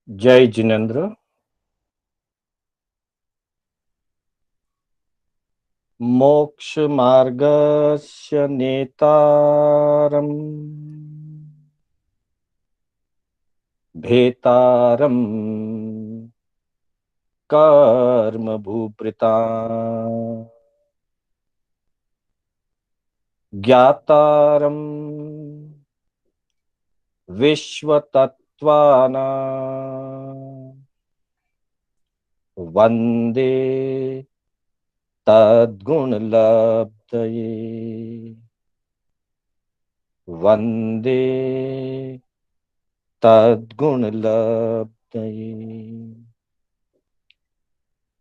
जय जिनेन्द्र। मोक्ष मार्गस्य नेतारम् भेतारम् कर्म भूभृता ज्ञातारम् विश्वतत्त्वानां वन्दे तद्गुणलब्धये वन्दे तद्गुणलब्धये।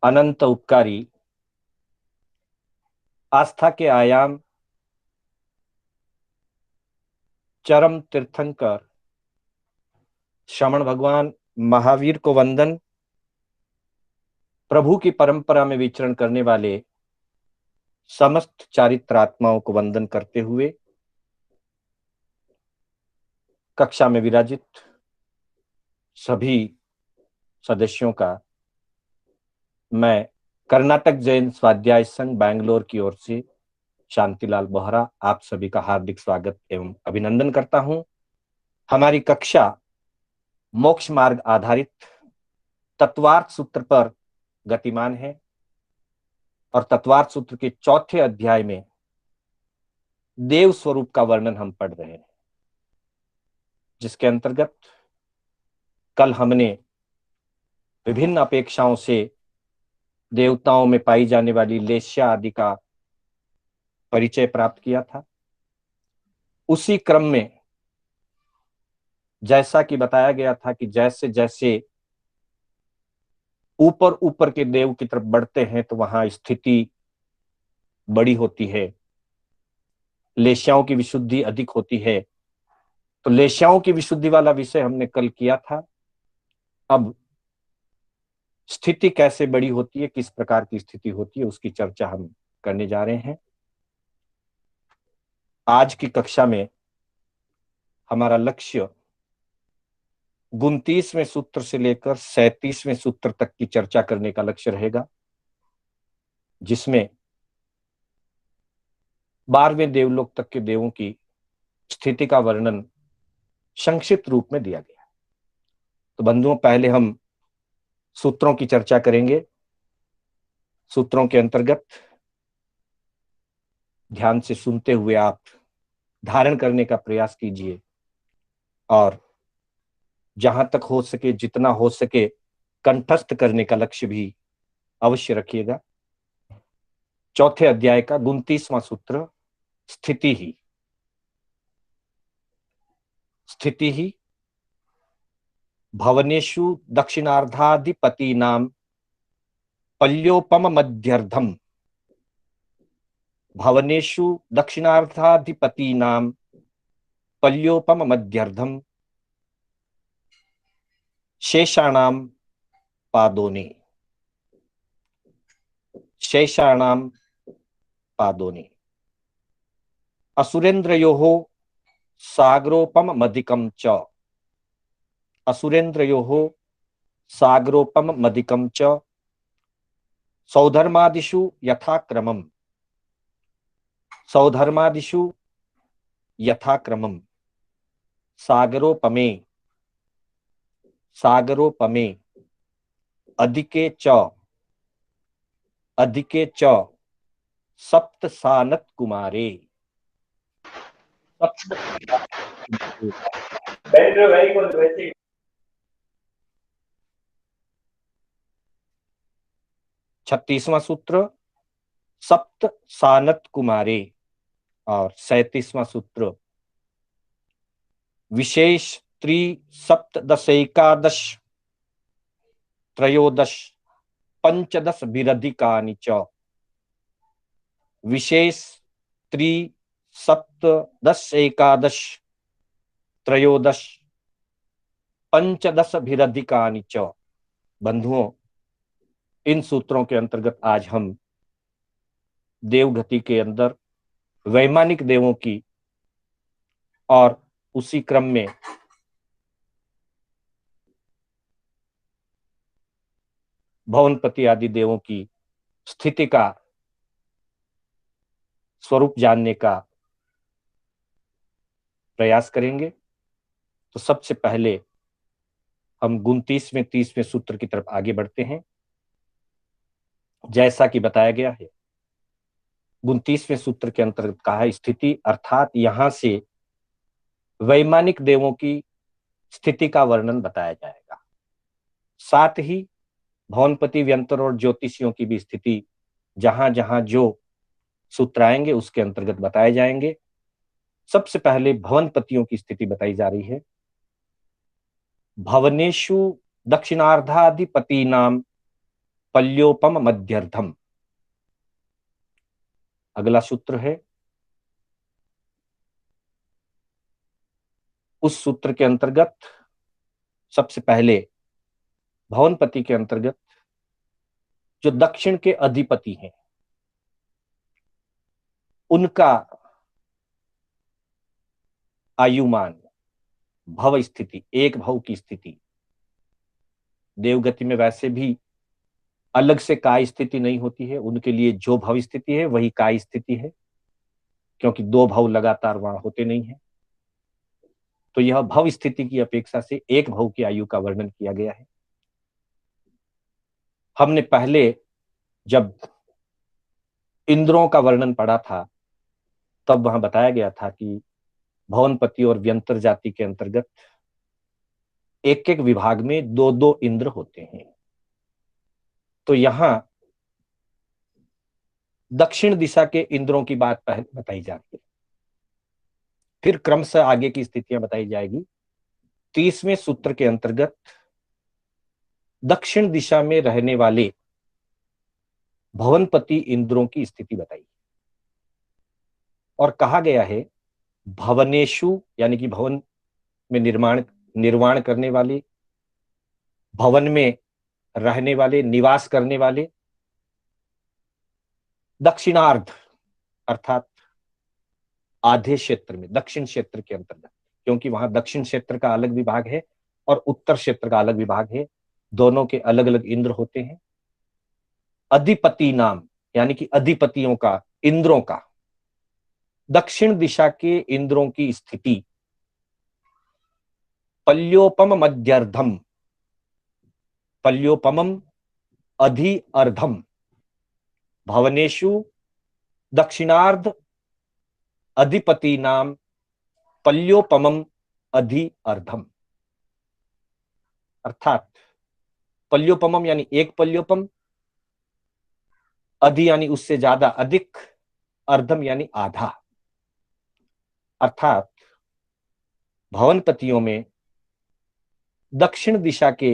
अनंत उपकारी, आस्था के आयाम, चरम तीर्थंकर श्रमण भगवान महावीर को वंदन। प्रभु की परंपरा में विचरण करने वाले समस्त चारित्रात्माओं को वंदन करते हुए कक्षा में विराजित सभी सदस्यों का मैं कर्नाटक जैन स्वाध्याय संघ बैंगलोर की ओर से शांतिलाल बोहरा आप सभी का हार्दिक स्वागत एवं अभिनंदन करता हूं। हमारी कक्षा मोक्ष मार्ग आधारित तत्वार्थ सूत्र पर गतिमान है और तत्वार्थ सूत्र के चौथे अध्याय में देव स्वरूप का वर्णन हम पढ़ रहे हैं, जिसके अंतर्गत कल हमने विभिन्न अपेक्षाओं से देवताओं में पाई जाने वाली लेस्या आदि का परिचय प्राप्त किया था। उसी क्रम में जैसा कि बताया गया था कि जैसे जैसे ऊपर ऊपर के देव की तरफ बढ़ते हैं तो वहां स्थिति बड़ी होती है, लेस्याओं की विशुद्धि अधिक होती है। तो लेस्याओं की विशुद्धि वाला विषय हमने कल किया था। अब स्थिति कैसे बड़ी होती है, किस प्रकार की स्थिति होती है, उसकी चर्चा हम करने जा रहे हैं। आज की कक्षा में हमारा लक्ष्य 29वें सूत्र से लेकर 37वें सूत्र तक की चर्चा करने का लक्ष्य रहेगा, जिसमें 12वें देवलोक तक के देवों की स्थिति का वर्णन संक्षिप्त रूप में दिया गया। तो बंधुओं, पहले हम सूत्रों की चर्चा करेंगे। सूत्रों के अंतर्गत ध्यान से सुनते हुए आप धारण करने का प्रयास कीजिए और जहां तक हो सके, जितना हो सके, कंठस्थ करने का लक्ष्य भी अवश्य रखिएगा। चौथे अध्याय का 29वां सूत्र, स्थिति ही। स्थिति ही भवनेषु दक्षिणार्धाधिपतीनां पल्योपम मध्यर्धम। भवनेषु दक्षिणार्धाधिपतीनां पल्योपम मध्यर्धम शेषाणां पादोनि। शेषाणां पादोनि असुरेन्द्रयोः सागरोपम मदिकं च। असुरेन्द्रयोः सागरोपम मदिकं च सौधर्मादिषु यथाक्रमम्। सौधर्मादिषु यथाक्रमम् सागरोपमे। सागरोपमे अधिके च। अधिके च सप्त सानत कुमारे। सप्त 36वां सूत्र सप्त सानत कुमारे और 37वां सूत्र विशेष त्रि सप्तदश एकादश त्रयोदश पंचदश विरधिकानि च। विशेष त्रि सप्तदश एकादश त्रयोदश पंचदश विरधिकानि च। बंधुओं, इन सूत्रों के अंतर्गत आज हम देवगति के अंदर वैमानिक देवों की और उसी क्रम में भवनपति आदि देवों की स्थिति का स्वरूप जानने का प्रयास करेंगे। तो सबसे पहले हम 29वें 30वें सूत्र की तरफ आगे बढ़ते हैं। जैसा कि बताया गया है, 29वें सूत्र के अंतर्गत कहा है स्थिति, अर्थात यहां से वैमानिक देवों की स्थिति का वर्णन बताया जाएगा। साथ ही भवनपति, व्यंतर और ज्योतिषियों की भी स्थिति जहां जहां जो सूत्र आएंगे उसके अंतर्गत बताए जाएंगे। सबसे पहले भवनपतियों की स्थिति बताई जा रही है। भवनेषु दक्षिणार्धाधिपति नाम पल्योपम मध्यर्थम। अगला सूत्र है, उस सूत्र के अंतर्गत सबसे पहले भवनपति के अंतर्गत जो दक्षिण के अधिपति हैं उनका आयुमान, भव स्थिति, एक भव की स्थिति। देवगति में वैसे भी अलग से काय स्थिति नहीं होती है, उनके लिए जो भव स्थिति है वही काय स्थिति है, क्योंकि दो भव लगातार वहां होते नहीं है। तो यह भव स्थिति की अपेक्षा से एक भव की आयु का वर्णन किया गया है। हमने पहले जब इंद्रों का वर्णन पढ़ा था तब वहां बताया गया था कि भवनपति और व्यंतर जाति के अंतर्गत एक एक विभाग में दो दो इंद्र होते हैं। तो यहां दक्षिण दिशा के इंद्रों की बात पहले बताई जाती है, फिर क्रमशः आगे की स्थितियां बताई जाएगी। 30वें सूत्र के अंतर्गत दक्षिण दिशा में रहने वाले भवनपति इंद्रों की स्थिति बताई और कहा गया है भवनेशु, यानी कि भवन में निर्माण करने वाले, भवन में रहने वाले, निवास करने वाले, दक्षिणार्ध अर्थात आधे क्षेत्र में, दक्षिण क्षेत्र के अंतर्गत, क्योंकि वहां दक्षिण क्षेत्र का अलग विभाग है और उत्तर क्षेत्र का अलग विभाग है, दोनों के अलग अलग इंद्र होते हैं। अधिपति नाम, यानी कि अधिपतियों का, इंद्रों का, दक्षिण दिशा के इंद्रों की स्थिति पल्योपम मध्यर्धम, पल्योपमम अधि अर्धम, भवनेशु दक्षिणार्ध अधिपति नाम पल्योपमम अधि अर्धम। अर्थात पल्योपमम यानी एक पल्योपम, अधि यानी उससे ज्यादा, अधिक, अर्धम यानी आधा। अर्थात भवनपतियों में दक्षिण दिशा के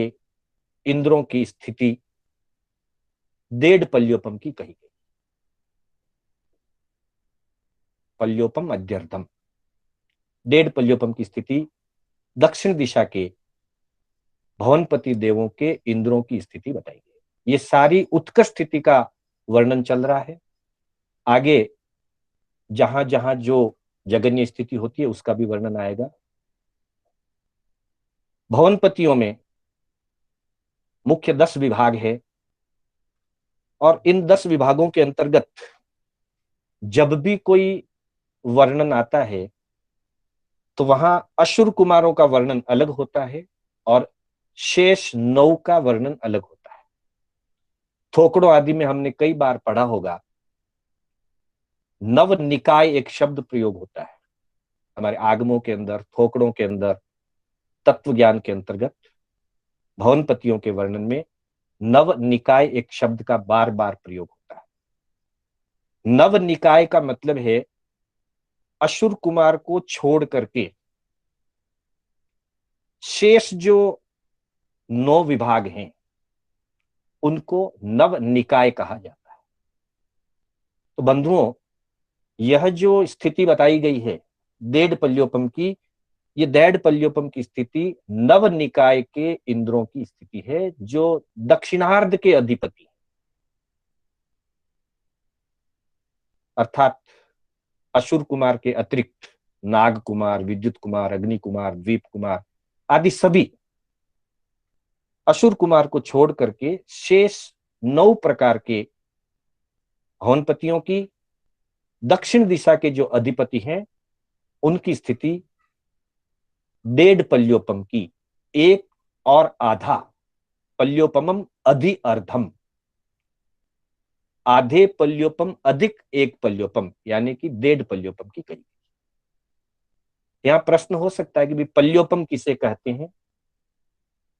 इंद्रों की स्थिति 1.5 पल्योपम की कही गई। पल्योपम मध्यर्थम, 1.5 पल्योपम की स्थिति दक्षिण दिशा के भवनपति देवों के इंद्रों की स्थिति बताई गई। ये सारी उत्कर्ष स्थिति का वर्णन चल रहा है। आगे जहां जहां जो जगन्य स्थिति होती है उसका भी वर्णन आएगा। भवनपतियों में मुख्य 10 विभाग है और इन 10 विभागों के अंतर्गत जब भी कोई वर्णन आता है तो वहां असुर कुमारों का वर्णन अलग होता है और शेष 9 का वर्णन अलग होता है। थोकड़ों आदि में हमने कई बार पढ़ा होगा, नव निकाय एक शब्द प्रयोग होता है हमारे आगमों के अंदर, थोकड़ों के अंदर, तत्व ज्ञान के अंतर्गत भवनपतियों के वर्णन में नव निकाय एक शब्द का बार बार प्रयोग होता है। नव निकाय का मतलब है असुर कुमार को छोड़ करके शेष जो 9 विभाग हैं उनको नव निकाय कहा जाता है। तो बंधुओं, यह जो स्थिति बताई गई है 1.5 पल्योपम की, ये 1.5 पल्योपम की स्थिति नव निकाय के इंद्रों की स्थिति है जो दक्षिणार्ध के अधिपति है। अर्थात असुर कुमार के अतिरिक्त नाग कुमार, विद्युत कुमार, अग्नि कुमार, द्वीप कुमार आदि सभी असुर कुमार को छोड़ करके शेष 9 प्रकार के हवनपतियों की, दक्षिण दिशा के जो अधिपति हैं उनकी स्थिति 1.5 पल्योपम की, 1 और आधा, पल्योपमम अधि अर्धम, आधे पल्योपम अधिक 1 पल्योपम, यानी कि 1.5 पल्योपम की करीब। यहां प्रश्न हो सकता है कि भी पल्योपम किसे कहते हैं?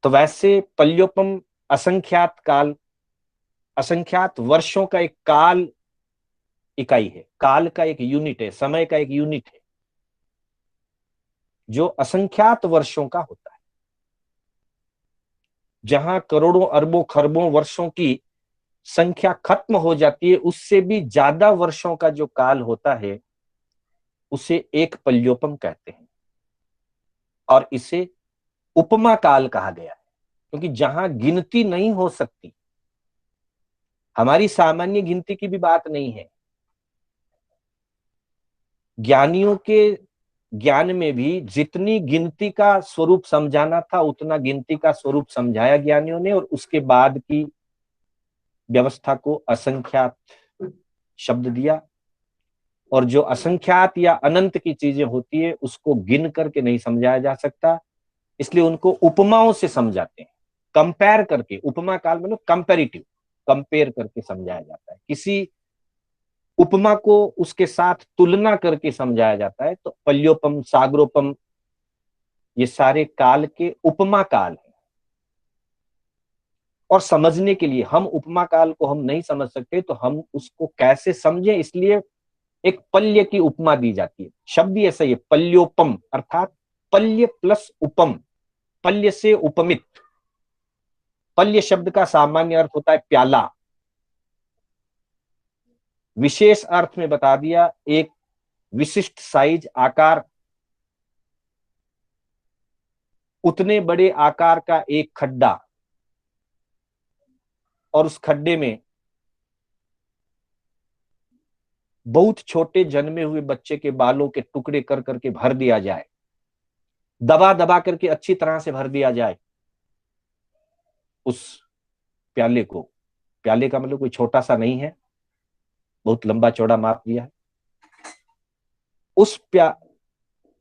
तो वैसे पल्योपम असंख्यात काल, असंख्यात वर्षों का एक काल इकाई है, काल का एक यूनिट है, समय का एक यूनिट है जो असंख्यात वर्षों का होता है। जहां करोड़ों अरबों खरबों वर्षों की संख्या खत्म हो जाती है, उससे भी ज्यादा वर्षों का जो काल होता है उसे 1 पल्योपम कहते हैं, और इसे उपमा काल कहा गया है, क्योंकि जहां गिनती नहीं हो सकती, हमारी सामान्य गिनती की भी बात नहीं है, ज्ञानियों के ज्ञान में भी जितनी गिनती का स्वरूप समझाना था उतना गिनती का स्वरूप समझाया ज्ञानियों ने, और उसके बाद की व्यवस्था को असंख्यात शब्द दिया। और जो असंख्यात या अनंत की चीजें होती है उसको गिन करके नहीं समझाया जा सकता, इसलिए उनको उपमाओं से समझाते हैं, कंपेयर करके। उपमा काल मतलब कंपेरिटिव, कंपेयर करके समझाया जाता है, किसी उपमा को उसके साथ तुलना करके समझाया जाता है। तो पल्योपम, सागरोपम, ये सारे काल के उपमा काल है। और समझने के लिए, हम उपमा काल को हम नहीं समझ सकते तो हम उसको कैसे समझें, इसलिए एक पल्य की उपमा दी जाती है। शब्द ही ऐसा ही है, पल्योपम, अर्थात पल्य प्लस उपम, पल्य से उपमित। पल्य शब्द का सामान्य अर्थ होता है प्याला, विशेष अर्थ में बता दिया एक विशिष्ट साइज, आकार, उतने बड़े आकार का एक खड्डा, और उस खड्डे में बहुत छोटे जन्मे हुए बच्चे के बालों के टुकड़े कर करके भर दिया जाए, दबा दबा करके अच्छी तरह से भर दिया जाए उस प्याले को। प्याले का मतलब कोई छोटा सा नहीं है, बहुत लंबा चौड़ा माप दिया है।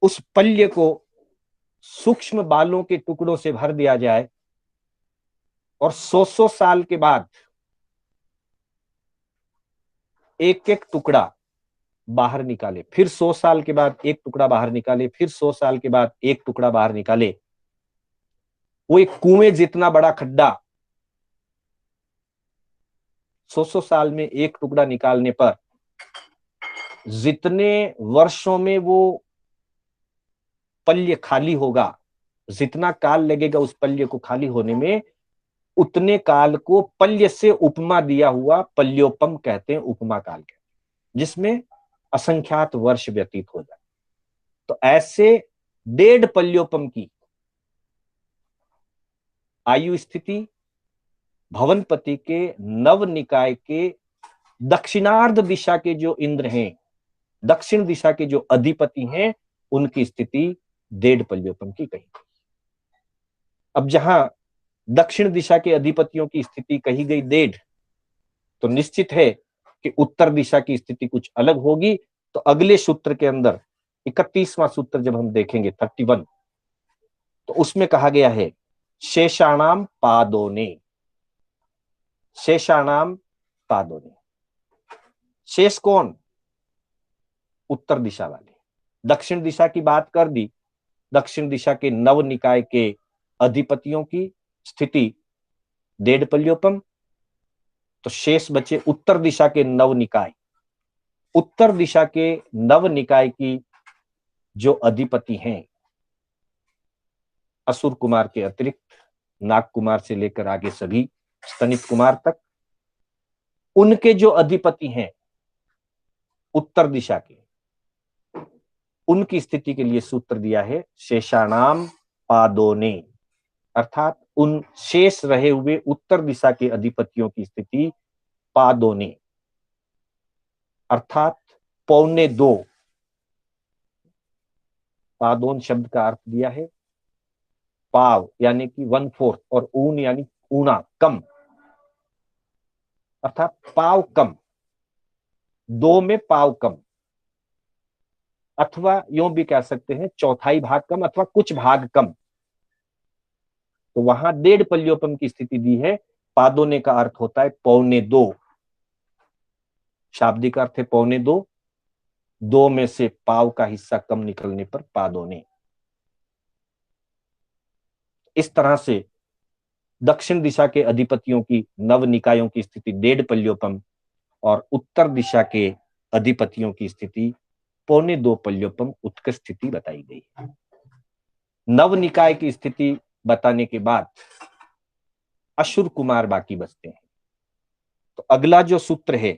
उस पल्य को सूक्ष्म बालों के टुकड़ों से भर दिया जाए, और 100 साल के बाद एक एक टुकड़ा बाहर निकाले, फिर 100 साल के बाद एक टुकड़ा बाहर निकाले, फिर 100 साल के बाद एक टुकड़ा बाहर निकाले। वो एक कुएं जितना बड़ा खड्डा 100 साल में एक टुकड़ा निकालने पर जितने वर्षों में वो पल्य खाली होगा, जितना काल लगेगा उस पल्य को खाली होने में, उतने काल को पल्य से उपमा दिया हुआ पल्योपम कहते हैं, उपमा काल कहते हैं, जिसमें असंख्यात वर्ष व्यतीत हो जाए। तो ऐसे 1.5 पल्योपम की आयु स्थिति भवनपति के नव निकाय के दक्षिणार्ध दिशा के जो इंद्र हैं, दक्षिण दिशा के जो अधिपति हैं, उनकी स्थिति 1.5 पल्योपम की कही। अब जहां दक्षिण दिशा के अधिपतियों की स्थिति कही गई 1.5, तो निश्चित है कि उत्तर दिशा की स्थिति कुछ अलग होगी। तो अगले सूत्र के अंदर 31वां सूत्र जब हम देखेंगे 31, तो उसमें कहा गया है शेषाणाम पादोने, शेषाणाम पादोने। शेष कौन? उत्तर दिशा वाले। दक्षिण दिशा की बात कर दी, दक्षिण दिशा के नव निकाय के अधिपतियों की स्थिति 1.5 पल्योपम। तो शेष बचे उत्तर दिशा के नव निकाय। उत्तर दिशा के नव निकाय की जो अधिपति हैं, असुर कुमार के अतिरिक्त नाग कुमार से लेकर आगे सभी स्तनित कुमार तक, उनके जो अधिपति हैं उत्तर दिशा के, उनकी स्थिति के लिए सूत्र दिया है शेषाणाम पादोने, अर्थात उन शेष रहे हुए उत्तर दिशा के अधिपतियों की स्थिति पादोने, अर्थात 1.25। पादोन शब्द का अर्थ दिया है पाव यानी कि 1/4 और ऊन यानी ऊना कम, अर्थात पाव कम, 2 में पाव कम, अथवा यूं भी कह सकते हैं चौथाई भाग कम अथवा कुछ भाग कम। तो वहां 1.5 पल्योपम की स्थिति दी है। पादोने का अर्थ होता है 1.25, शाब्दिक अर्थ है 1.25, 2 में से पाव का हिस्सा कम निकलने पर पादोने। इस तरह से दक्षिण दिशा के अधिपतियों की नव निकायों की स्थिति 1.5 पल्योपम और उत्तर दिशा के अधिपतियों की स्थिति 1.25 पल्योपम उत्कृष्ट स्थिति बताई गई है। नव निकाय की स्थिति बताने के बाद अशुर कुमार बाकी बचते हैं। तो अगला जो सूत्र है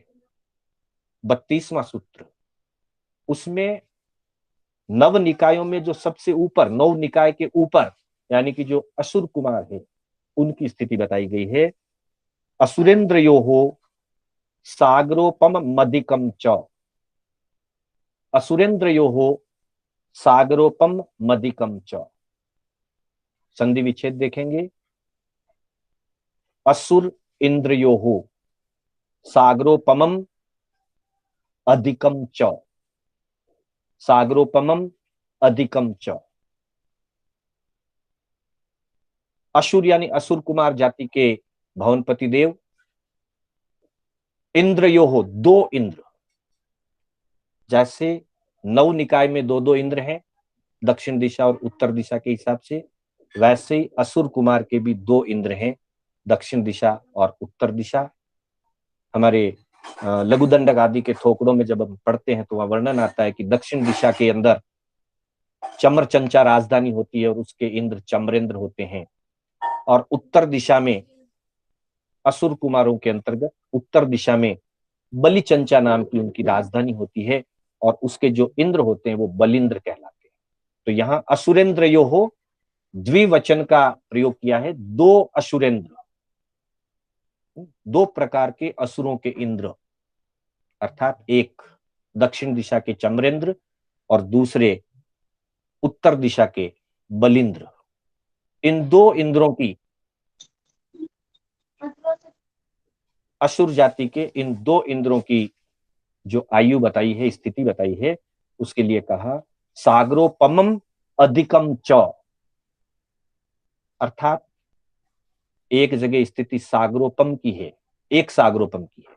32वां सूत्र, उसमें नव निकायों में जो सबसे ऊपर, नव निकाय के ऊपर यानी कि जो असुर कुमार है, उनकी स्थिति बताई गई है। असुरेंद्रयोः सागरोपम मदिकम च, असुरेंद्रयोः सागरोपम मदिकम च। संधि विच्छेद देखेंगे, असुर इंद्रयोः सागरोपमम अधिकम च, सागरोपमम अधिकम च। अशुर यानी असुर कुमार जाति के भवनपति देव, इंद्रयोः 2 इंद्र, जैसे नव निकाय में 2-2 इंद्र हैं दक्षिण दिशा और उत्तर दिशा के हिसाब से, वैसे ही असुर कुमार के भी 2 इंद्र हैं दक्षिण दिशा और उत्तर दिशा। हमारे लघुदंडक आदि के थोकड़ों में जब हम पढ़ते हैं तो वहां वर्णन आता है कि दक्षिण दिशा के अंदर चमरचंचा राजधानी होती है और उसके इंद्र चमरेंद्र होते हैं, और उत्तर दिशा में असुर कुमारों के अंतर्गत उत्तर दिशा में बलिचंचा नाम की उनकी राजधानी होती है और उसके जो इंद्र होते हैं वो बलिंद्र कहलाते हैं। तो यहाँ असुरेंद्रयोः द्विवचन का प्रयोग किया है, 2 असुरेंद्र, 2 प्रकार के असुरों के इंद्र, अर्थात एक दक्षिण दिशा के चमरेंद्र और दूसरे उत्तर दिशा के बलिंद्र। इन 2 इंद्रों की, असुर जाति के इन 2 इंद्रों की जो आयु बताई है, स्थिति बताई है, उसके लिए कहा सागरोपमम अधिकम च, अर्थात एक जगह स्थिति सागरोपम की है, एक सागरोपम की है,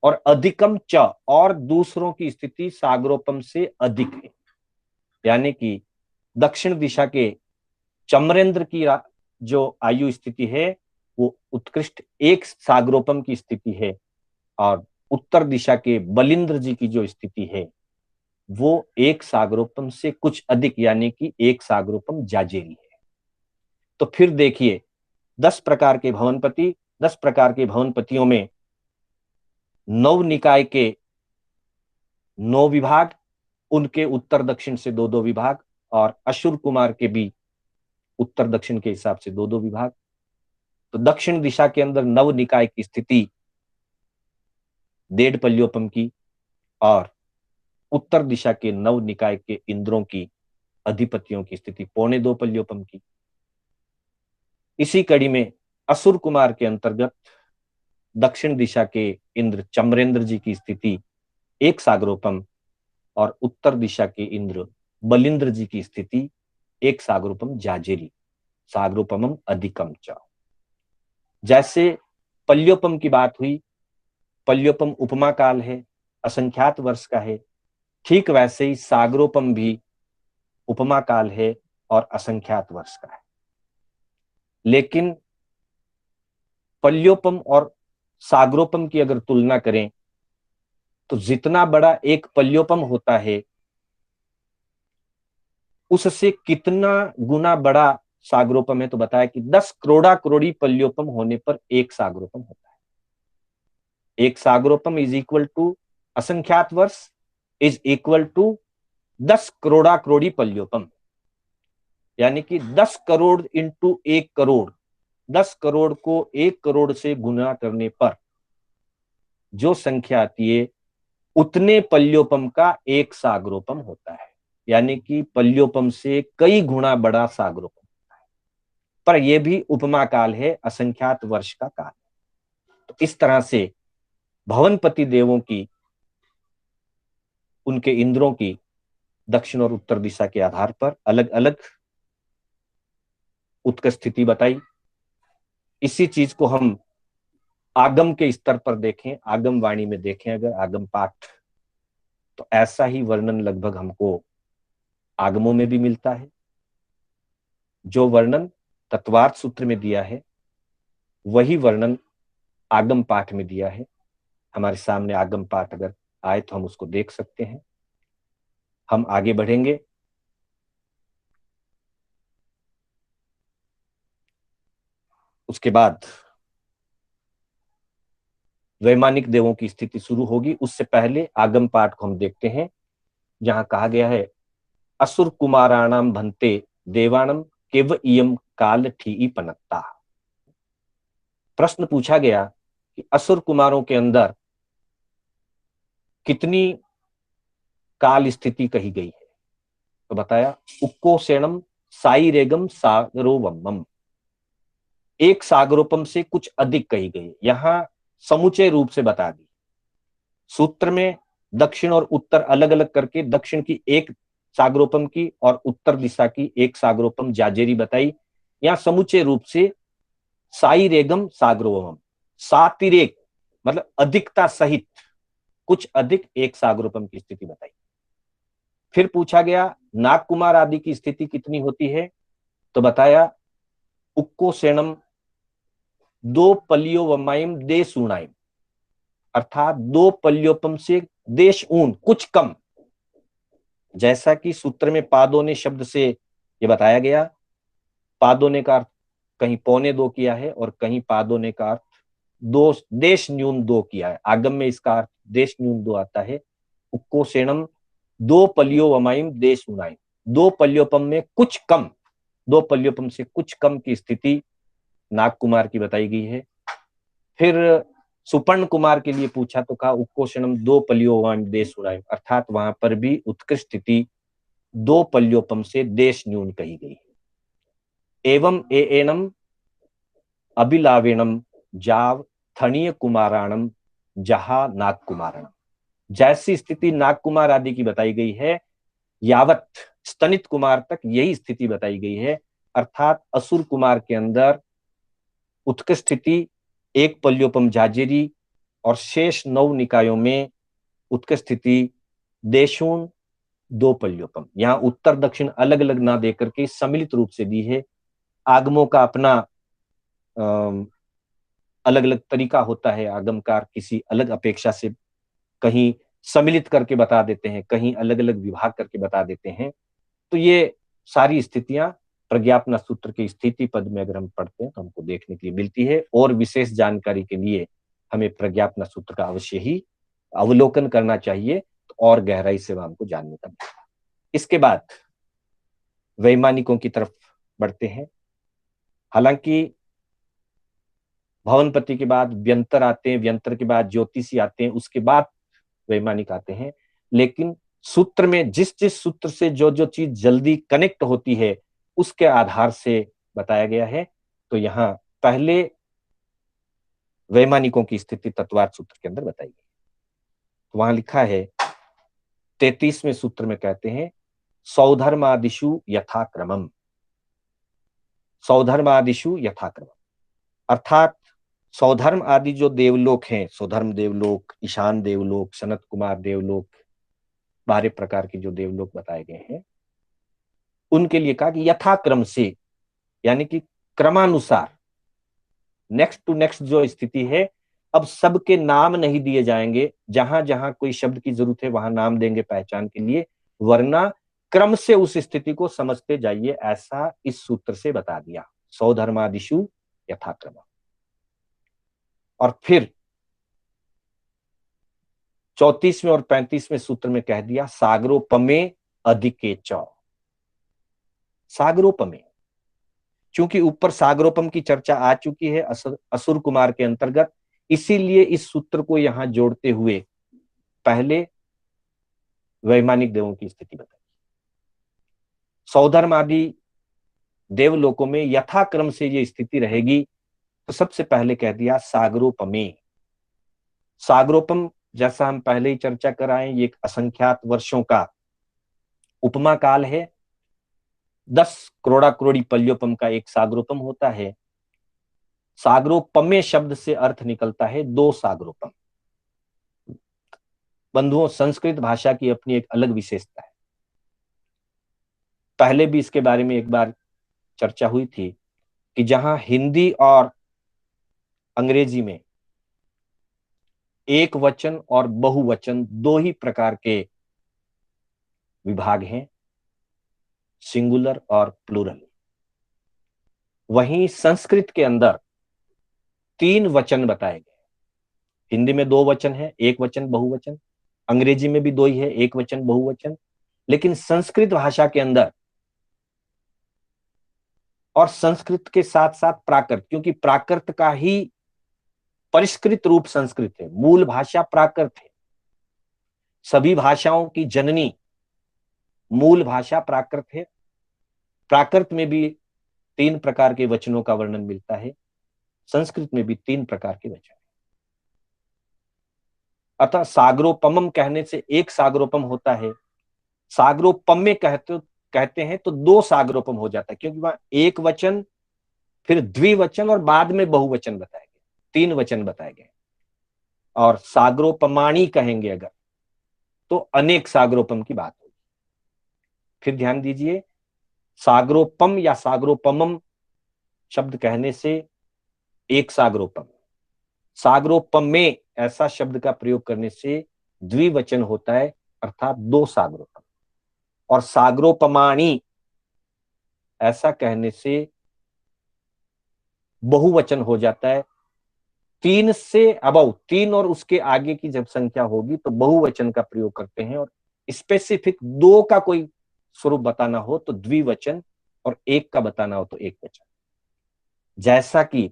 और अधिकम च, और दूसरों की स्थिति सागरोपम से अधिक है। यानी कि दक्षिण दिशा के चमरेंद्र की जो आयु स्थिति है वो उत्कृष्ट एक सागरोपम की स्थिति है, और उत्तर दिशा के बलिंद्र जी की जो स्थिति है वो एक सागरोपम से कुछ अधिक यानी कि एक सागरोपम जाजेरी है। तो फिर देखिए 10 प्रकार के भवनपति, 10 प्रकार के भवनपतियों में नव निकाय के 9 विभाग, उनके उत्तर दक्षिण से 2-2 विभाग, और अशुर कुमार के भी उत्तर दक्षिण के हिसाब से 2-2 विभाग। तो दक्षिण दिशा के अंदर नव निकाय की स्थिति 1.5 पल्योपम की, और उत्तर दिशा के नव निकाय के इंद्रों की अधिपतियों की स्थिति 2.25 पल्योपम की। इसी कड़ी में असुर कुमार के अंतर्गत दक्षिण दिशा के इंद्र चमरेंद्र जी की स्थिति 1 सागरोपम, और उत्तर दिशा के इंद्र बलिंद्र जी की स्थिति 1 सागरोपम जाजेरी, सागरोपमम अधिकम च। जैसे पल्योपम की बात हुई, पल्योपम उपमा काल है, असंख्यात वर्ष का है, ठीक वैसे ही सागरोपम भी उपमा काल है और असंख्यात वर्ष का है। लेकिन पल्योपम और सागरोपम की अगर तुलना करें तो जितना बड़ा एक पल्योपम होता है उससे कितना गुना बड़ा सागरोपम है, तो बताया कि 10 करोड़ा करोड़ी पल्योपम होने पर एक सागरोपम होता है। एक सागरोपम इज इक्वल टू असंख्यात वर्ष इज इक्वल टू 10 करोड़ा करोड़ी पल्योपम, यानी कि 10 करोड़ इंटू 1 करोड़, 10 करोड़ को 1 करोड़ से गुना करने पर जो संख्या आती है उतने पल्योपम का एक सागरोपम होता है, यानी कि पल्योपम से कई गुना बड़ा सागरोपम होता है। पर यह भी उपमा काल है, असंख्यात वर्ष का काल। तो इस तरह से भवनपति देवों की, उनके इंद्रों की दक्षिण और उत्तर दिशा के आधार पर अलग अलग उत्कर्ष स्थिति बताई। इसी चीज को हम आगम के स्तर पर देखें, आगम वाणी में देखें, अगर आगम पाठ, तो ऐसा ही वर्णन लगभग हमको आगमों में भी मिलता है। जो वर्णन तत्वार्थ सूत्र में दिया है वही वर्णन आगम पाठ में दिया है। हमारे सामने आगम पाठ अगर आए तो हम उसको देख सकते हैं। हम आगे बढ़ेंगे। उसके बाद वैमानिक देवों की स्थिति शुरू होगी। उससे पहले आगम पाठ को हम देखते हैं, जहां कहा गया है असुर कुमाराणाम भन्ते देवाणम केव इयम काल ठीई पनत्ता। प्रश्न पूछा गया कि असुर कुमारों के अंदर कितनी काल स्थिति कही गई है। तो बताया उक्को सेणम साई रेगम सागरोवम, एक सागरोपम से कुछ अधिक कही गई। यहां समुचय रूप से बता दी। सूत्र में दक्षिण और उत्तर अलग अलग करके दक्षिण की एक सागरोपम की और उत्तर दिशा की एक सागरोपम जाजेरी बताई। यहां समुचय रूप से साई रेगम सागरोवम, सातिरेक मतलब अधिकता सहित कुछ अधिक एक सागरोपम की स्थिति बताई। फिर पूछा गया नाग कुमार आदि की स्थिति कितनी होती है। तो बताया उक्को सेणम दो पलियो वमाइम देश ऊणाइम, अर्थात दो पल्योपम से देश ऊन कुछ कम। जैसा कि सूत्र में पादोने शब्द से ये बताया गया, पादोने का अर्थ कहीं पौने दो किया है और कहीं पादोने का अर्थ दो देश न्यून दो किया है। आगम में इसका अर्थ देश न्यून दो आता है। उक्को सेणम दो पलियो वमाइम देश ऊनाइम, दो पल्योपम में कुछ कम, दो पल्योपम से कुछ कम की स्थिति नाग कुमार की बताई गई है। फिर सुपर्ण कुमार के लिए पूछा तो कहा उक्कोशनम दो पल्योवान देश उड़ाए, अर्थात वहां पर भी उत्कृष्ट स्थिति दो पल्योपम से देश न्यून कही गई। एवं एनम अभिलावेणम जाव थणीय कुमाराणम जहा नाग कुमारणम, जैसी स्थिति नाग कुमार आदि की बताई गई है यावत स्तनित कुमार तक यही स्थिति बताई गई है। अर्थात असुर कुमार के अंदर उत्कृष्ट स्थिति एक पल्योपम जाजेरी और शेष 9 निकायों में उत्कृष्ट स्थिति देशून दो पल्योपम। यहां उत्तर दक्षिण अलग अलग ना देकर के सम्मिलित रूप से दी है। आगमों का अपना अलग अलग तरीका होता है। आगमकार किसी अलग अपेक्षा से कहीं सम्मिलित करके बता देते हैं, कहीं अलग अलग विभाग करके बता देते हैं। तो ये सारी स्थितियां प्रज्ञापना सूत्र के स्थिति पद में अगर हम पढ़ते हैं तो हमको देखने के लिए मिलती है। और विशेष जानकारी के लिए हमें प्रज्ञापना सूत्र का अवश्य ही अवलोकन करना चाहिए, तो और गहराई से हमको जानने का मिलेगा। इसके बाद वैमानिकों की तरफ बढ़ते हैं। हालांकि भवनपति के बाद व्यंतर आते हैं, व्यंतर के बाद ज्योतिषी आते हैं, उसके बाद वैमानिक आते हैं। लेकिन सूत्र में जिस जिस सूत्र से जो जो चीज जल्दी कनेक्ट होती है उसके आधार से बताया गया है। तो यहां पहले वैमानिकों की स्थिति तत्वार्थ सूत्र के अंदर बताई गई। तो वहां लिखा है 33वें सूत्र में कहते हैं सौधर्मादिशु यथाक्रमम, सौधर्मादिशु यथाक्रमम, अर्थात सौधर्म आदि जो देवलोक हैं, सौधर्म देवलोक, ईशान देवलोक, सनत कुमार देवलोक, 12 प्रकार के जो देवलोक बताए गए हैं, उनके लिए कहा कि यथाक्रम से, यानी कि क्रमानुसार, नेक्स्ट टू नेक्स्ट जो स्थिति है। अब सबके नाम नहीं दिए जाएंगे, जहां जहां कोई शब्द की जरूरत है वहां नाम देंगे पहचान के लिए, वरना क्रम से उस स्थिति को समझते जाइए, ऐसा इस सूत्र से बता दिया। सौधर्मादिशु यथाक्रम। और फिर 34वें और 35वें सूत्र में कह दिया सागरोपमे अधिके च, सागरोपमे। चूंकि ऊपर सागरोपम की चर्चा आ चुकी है असुर कुमार के अंतर्गत, इसीलिए इस सूत्र को यहां जोड़ते हुए पहले वैमानिक देवों की स्थिति बताई। सौधर्म आदि देवलोकों में यथाक्रम से ये स्थिति रहेगी, तो सबसे पहले कह दिया सागरोपमे। सागरोपम, जैसा हम पहले ही चर्चा कर आए, ये एक असंख्यात वर्षों का उपमा काल है। 10 करोड़ा करोड़ी पल्योपम का एक सागरोपम होता है। सागरोपमे शब्द से अर्थ निकलता है दो सागरोपम। बंधुओं, संस्कृत भाषा की अपनी एक अलग विशेषता है। पहले भी इसके बारे में एक बार चर्चा हुई थी कि जहां हिंदी और अंग्रेजी में एक वचन और बहुवचन दो ही प्रकार के विभाग हैं, सिंगुलर और प्लूरल, वहीं संस्कृत के अंदर 3 वचन बताए गए। हिंदी में 2 वचन है, एक वचन बहुवचन। अंग्रेजी में भी 2 ही है, एक वचन बहुवचन। लेकिन संस्कृत भाषा के अंदर, और संस्कृत के साथ साथ प्राकृत, क्योंकि प्राकृत का ही परिष्कृत रूप संस्कृत है, मूल भाषा प्राकृत है। सभी भाषाओं की जननी मूल भाषा प्राकृत है। प्राकृत में भी 3 प्रकार के वचनों का वर्णन मिलता है, संस्कृत में भी 3 प्रकार के वचन। अतः सागरोपमम कहने से एक सागरोपम होता है, सागरोपम्य कहते हैं तो 2 सागरोपम हो जाता है, क्योंकि वहां एक वचन, फिर द्विवचन और बाद में बहुवचन बताए गए, 3 वचन बताए गए। और सागरोपमाणी कहेंगे अगर, तो अनेक सागरोपम की बात होगी। फिर ध्यान दीजिए, सागरोपम या सागरोपमम शब्द कहने से एक सागरोपम, सागरोपमे ऐसा शब्द का प्रयोग करने से द्विवचन होता है, अर्थात 2 सागरोपम। और सागरोपमाणी ऐसा कहने से बहुवचन हो जाता है। 3 से अबव, 3 और उसके आगे की जब संख्या होगी तो बहुवचन का प्रयोग करते हैं, और स्पेसिफिक 2 का कोई स्वरूप बताना हो तो द्विवचन, और 1 का बताना हो तो एक वचन। जैसा कि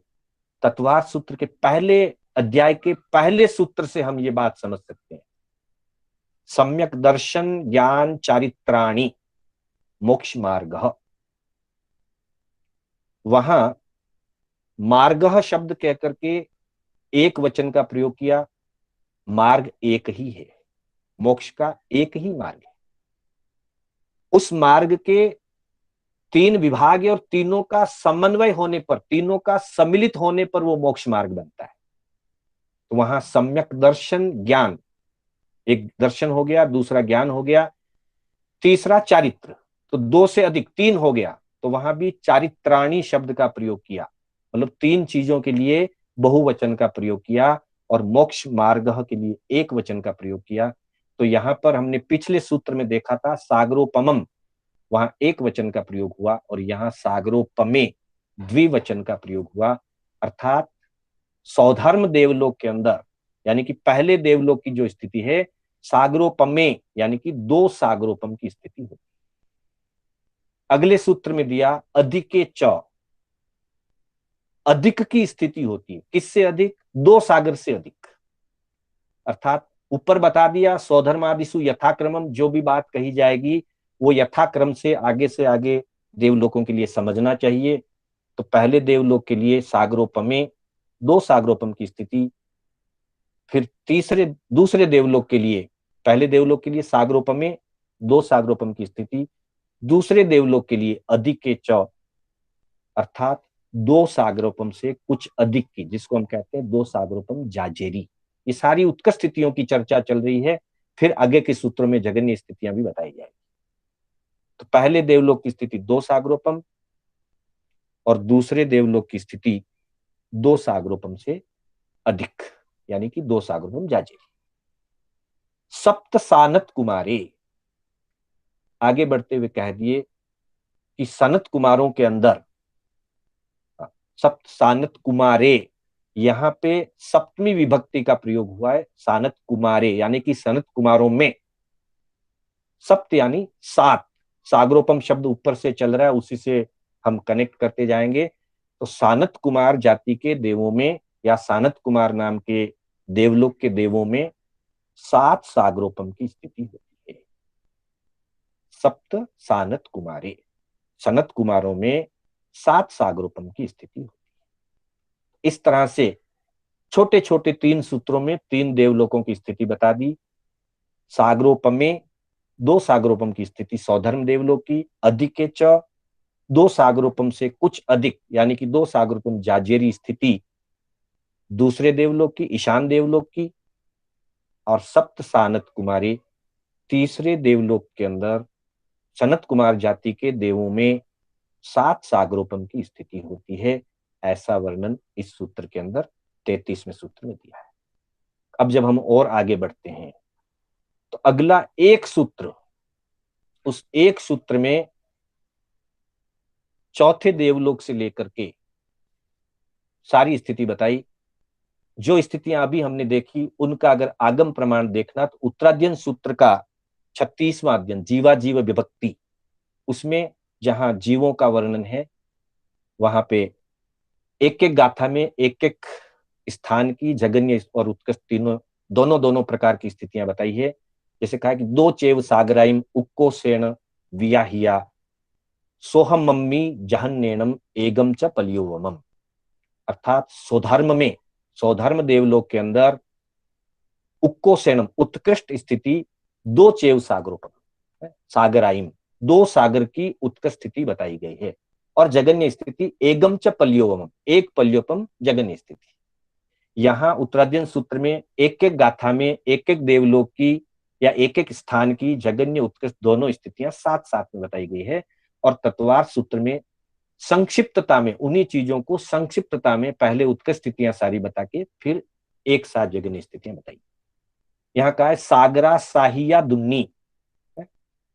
तत्वार्थ सूत्र के पहले अध्याय के पहले सूत्र से हम ये बात समझ सकते हैं, सम्यक दर्शन ज्ञान चारित्राणि मोक्ष मार्ग। वहां मार्ग शब्द कहकर के एक वचन का प्रयोग किया, मार्ग एक ही है, मोक्ष का एक ही मार्ग है। उस मार्ग के 3 विभाग है, और तीनों का समन्वय होने पर, तीनों का सम्मिलित होने पर वो मोक्ष मार्ग बनता है। तो वहां सम्यक दर्शन ज्ञान, एक दर्शन हो गया, दूसरा ज्ञान हो गया, तीसरा चारित्र, तो 2 से अधिक 3 हो गया, तो वहां भी चारित्राणी शब्द का प्रयोग किया, मतलब 3 चीजों के लिए बहुवचन का प्रयोग किया, और मोक्ष मार्ग के लिए एक वचन का प्रयोग किया। तो यहां पर हमने पिछले सूत्र में देखा था सागरोपमम, वहां एक वचन का प्रयोग हुआ, और यहां सागरोपमे द्विवचन का प्रयोग हुआ। अर्थात सौधर्म देवलोक के अंदर, यानी कि पहले देवलोक की जो स्थिति है, सागरोपमे यानी कि 2 सागरोपम की स्थिति होती। अगले सूत्र में दिया अधिके च, अधिक की स्थिति होती है। किससे अधिक? 2 सागर से अधिक। अर्थात ऊपर बता दिया सौधर्मादिशु यथाक्रमम, जो भी बात कही जाएगी वो यथाक्रम से आगे देवलोकों के लिए समझना चाहिए। तो पहले देवलोक के लिए सागरोपमे 2 सागरोपम की स्थिति, फिर दूसरे देवलोक के लिए, पहले देवलोक के लिए सागरोपमे 2 सागरोपम की स्थिति, दूसरे देवलोक के लिए अधिके च, अर्थात 2 सागरोपम से कुछ अधिक की, जिसको हम कहते हैं 2 सागरोपम जाजेरी। ये सारी उत्कर्ष स्थितियों की चर्चा चल रही है, फिर आगे के सूत्रों में जगन्य स्थितियां भी बताई जाएगी। तो पहले देवलोक की स्थिति 2 सागरोपम, और दूसरे देवलोक की स्थिति 2 सागरोपम से अधिक, यानी कि 2 सागरोपम जाजेरी। सप्त सानत कुमारे, आगे बढ़ते हुए कह दिए कि सनत कुमारों के अंदर, सप्त सानत कुमारे, यहां पे सप्तमी विभक्ति का प्रयोग हुआ है, सानत कुमारे यानी कि सनत कुमारों में। सप्त यानी 7, सागरोपम शब्द ऊपर से चल रहा है, उसी से हम कनेक्ट करते जाएंगे। तो सानत कुमार जाति के देवों में, या सानत कुमार नाम के देवलोक के देवों में 7 सागरोपम की स्थिति होती है। सप्त सानत कुमारे, सनत कुमारों में 7 सागरोपम की स्थिति होती है। इस तरह से छोटे छोटे 3 सूत्रों में 3 देवलोकों की स्थिति बता दी। सागरोपम में 2 सागरोपम की स्थिति सौधर्म देवलोक की, अधिके च 2 सागरोपम से कुछ अधिक यानी कि 2 सागरोपम जाजेरी स्थिति दूसरे देवलोक की, ईशान देवलोक की, और सप्त सानत कुमारी तीसरे देवलोक के अंदर सनत कुमार जाति के देवों में 7 सागरोपम की स्थिति होती है। ऐसा वर्णन इस सूत्र के अंदर 33वें सूत्र में दिया है। अब जब हम और आगे बढ़ते हैं तो अगला एक सूत्र, उस एक सूत्र में चौथे देवलोक से लेकर के सारी स्थिति बताई। जो स्थितियां अभी हमने देखी उनका अगर आगम प्रमाण देखना तो उत्तराध्ययन सूत्र का 36वां अध्ययन जीवा जीव विभक्ति, उसमें जहां जीवों का वर्णन है वहां पे एक एक गाथा में एक एक स्थान की जगन्य और उत्कृष्ट तीनों दोनों प्रकार की स्थितियां बताई है। जैसे कहा कि 2 चेव सागराइम उक्को सेण वियाहिया सोहम मम्मी जहन्नेनम एगम च पलियोवमम, अर्थात सौधर्म देवलोक के अंदर उक्को सेनम उत्कृष्ट स्थिति 2 चेव सागरोपम सागराइम 2 सागर की उत्कृष्ट स्थिति बताई गई है, और जगन्य स्थिति एगम च पल्योवम एक पल्योपम जगन्य स्थिति। यहां उत्तराध्ययन सूत्र में एक एक गाथा में एक एक देवलोक की या एक एक स्थान की जगन्य उत्कृष्ट दोनों स्थितियां साथ साथ में बताई गई है, और तत्वार सूत्र में संक्षिप्तता में उन्हीं चीजों को संक्षिप्तता में पहले उत्कृष्ट स्थितियां सारी बता के फिर एक साथ जगन्य स्थितियां बताई। यहाँ का है सागरा साहिया दुन्नी,